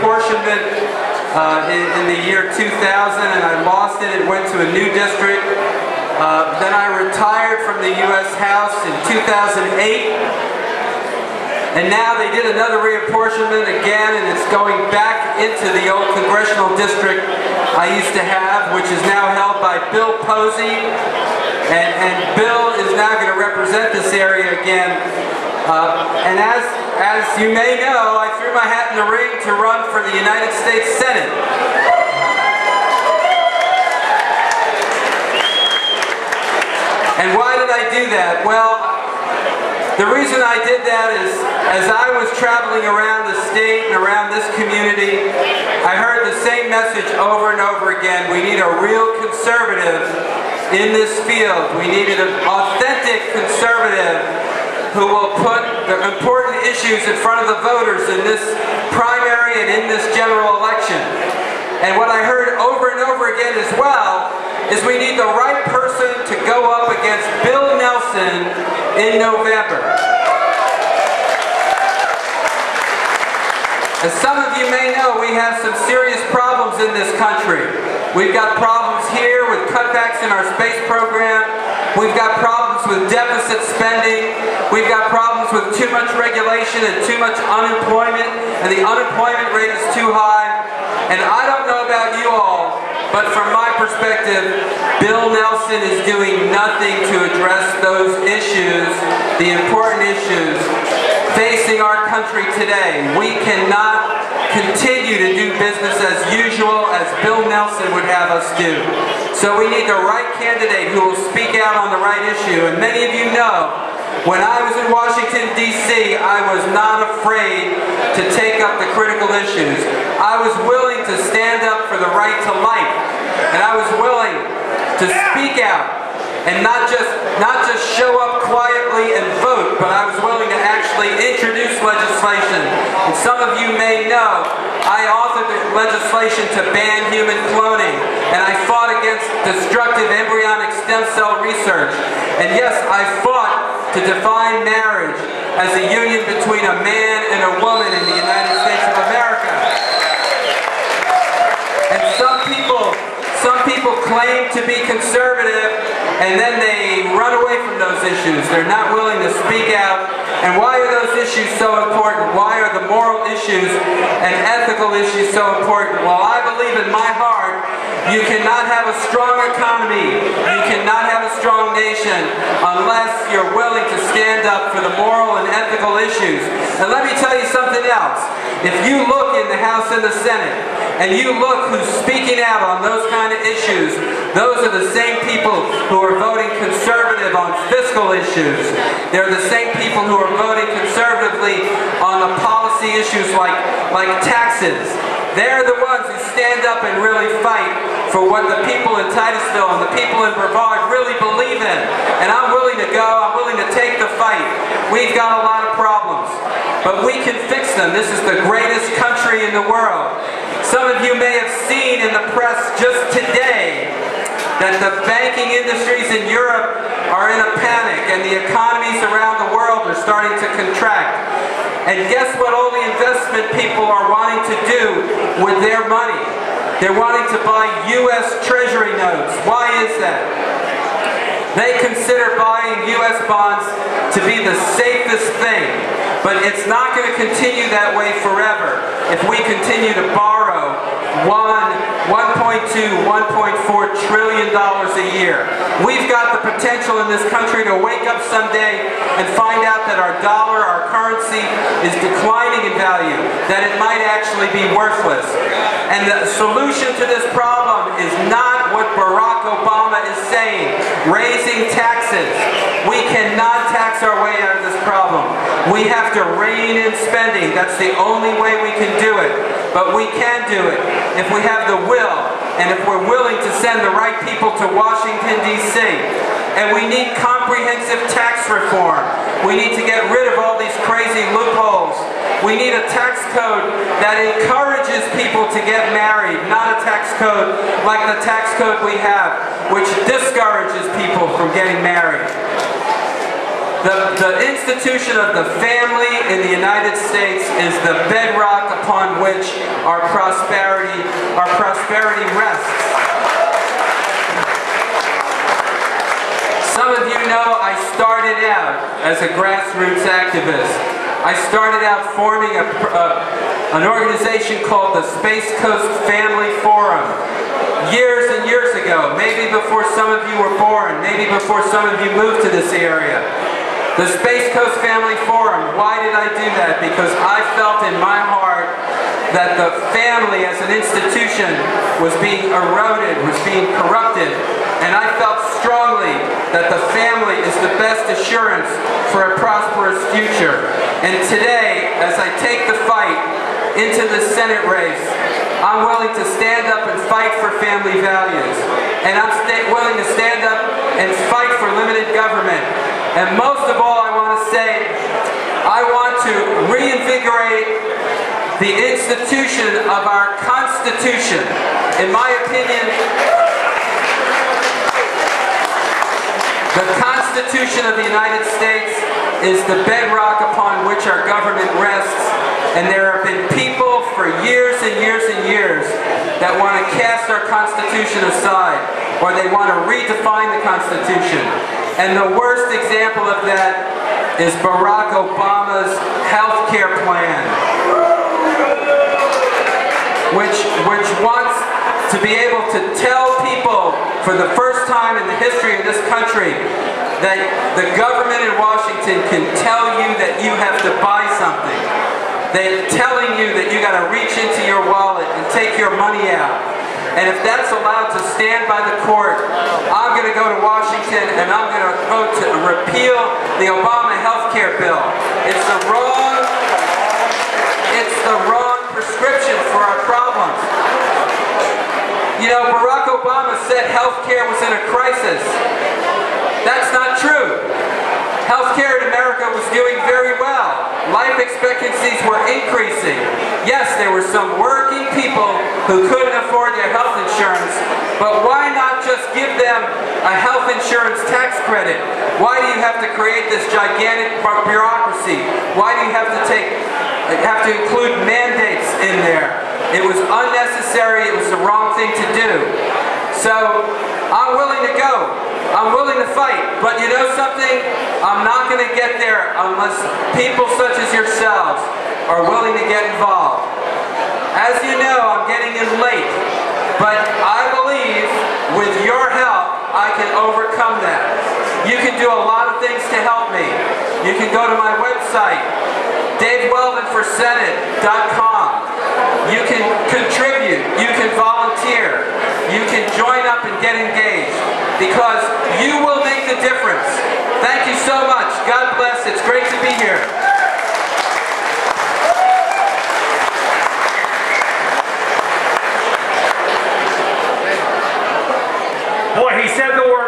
reapportionment in the year 2000, and I lost it. It went to a new district. Then I retired from the U.S. House in 2008. And now they did another reapportionment again, and it's going back into the old congressional district I used to have, which is now held by Bill Posey. And Bill is now going to represent this area again. And as you may know, I threw my hat in the ring to run for the United States Senate. And why did I do that? Well, the reason I did that is, as I was traveling around the state and around this community, I heard the same message over and over again. We need a real conservative in this field. We needed an authentic conservative who will put the important issues in front of the voters in this primary and in this general election. And what I heard over and over again as well is we need the right person to go up against Bill Nelson in November. As some of you may know, we have some serious problems in this country. We've got problems here with cutbacks in our space program. We've got problems with deficit spending. We've got problems with too much regulation and too much unemployment, and the unemployment rate is too high. And I don't know about you all, but from my perspective, Bill Nelson is doing nothing to address those issues, the important issues facing our country today. We cannot continue to do business as usual as Bill Nelson would have us do. So we need the right candidate who will speak out on the right issue. And many of you know, when I was in Washington, D.C., I was not afraid to take up the critical issues. I was willing to stand up for the right to life. And I was willing to speak out and not just show up quietly and vote, but I was willing to actually introduce legislation. And some of you may know, I authored the legislation to ban human cloning, and I fought against destructive embryonic stem cell research. And yes, I fought to define marriage as a union between a man and a woman in the United States of America. And some people claim to be conservative, and then they run away from those issues. They're not willing to speak out. And why are those issues so important? Why are the moral issues and ethical issues so important? Well, I believe in my heart you cannot have a strong economy, you cannot have a strong nation unless you're willing to stand up for the moral and ethical issues. And let me tell you something else. If you look in the House and the Senate, and you look who's speaking out on those kind of issues, those are the same people who are voting conservative on fiscal issues. They're the same people who are voting conservatively on the policy issues like taxes. They're the ones who stand up and really fight for what the people in Titusville and the people in Brevard really believe in. And I'm willing to go, I'm willing to take the fight. We've got a lot of problems, but we can fix them. This is the greatest country in the world. Some of you may have seen in the press just today that the banking industries in Europe are in a panic and the economies around the world are starting to contract. And guess what all the investment people are wanting to do with their money? They're wanting to buy U.S. Treasury notes. Why is that? They consider buying U.S. bonds to be the safest thing. But it's not going to continue that way forever if we continue to borrow $1.2, $1.4 trillion a year. We've got the potential in this country to wake up someday and find out that our dollar, our currency, is declining in value, that it might actually be worthless. And the solution to this problem is not what Barack Obama is saying, raising taxes. We cannot tax our way out of this problem. We have to rein in spending. That's the only way we can do it. But we can do it if we have the will and if we're willing to send the right people to Washington, D.C. And we need comprehensive tax reform. We need to get rid of all these crazy loopholes. We need a tax code that encourages people to get married, not a tax code like the tax code we have, which discourages people from getting married. The institution of the family in the United States is the bedrock upon which our prosperity rests. Some of you know I started out as a grassroots activist. I started out forming an organization called the Space Coast Family Forum years and years ago, maybe before some of you were born, maybe before some of you moved to this area. The Space Coast Family Forum, why did I do that? Because I felt in my heart that the family as an institution was being eroded, was being corrupted, and I felt strongly that the family is the best assurance for a prosperous future. And today, as I take the fight into the Senate race, I'm willing to stand up and fight for family values. And I'm willing to stand up and fight for limited government. And most of all, I want to say, I want to reinvigorate the institution of our Constitution. In my opinion, the Constitution of the United States is the bedrock upon which our government rests. And there have been people for years and years and years that want to cast our Constitution aside, or they want to redefine the Constitution. And the worst example of that is Barack Obama's health care plan, which wants to be able to tell people for the first time in the history of this country that the government in Washington can tell you that you have to buy something. They're telling you that you got to reach into your wallet and take your money out. And if that's allowed to stand by the court, I'm going to go to Washington and I'm going to vote to repeal the Obama health care bill. It's the wrong prescription for our problems. You know, Barack Obama said health care was in a crisis. That's not true. Health care in America was doing very well. Life expectancies were increasing. Yes, there were some working people who couldn't afford their health insurance, but why not just give them a health insurance tax credit? Why do you have to create this gigantic bureaucracy? Why do you have to include mandates in there? It was unnecessary. It was the wrong thing to do. So I'm willing to go. I'm willing to fight, but you know something? I'm not going to get there unless people such as yourselves are willing to get involved. As you know, I'm getting in late, but I believe with your help, I can overcome that. You can do a lot of things to help me. You can go to my website, DaveWeldonForSenate.com. You can contribute, you can volunteer, you can join up and get engaged, because you will make the difference. Thank you so much. God bless. It's great to be here. Boy, he said the word.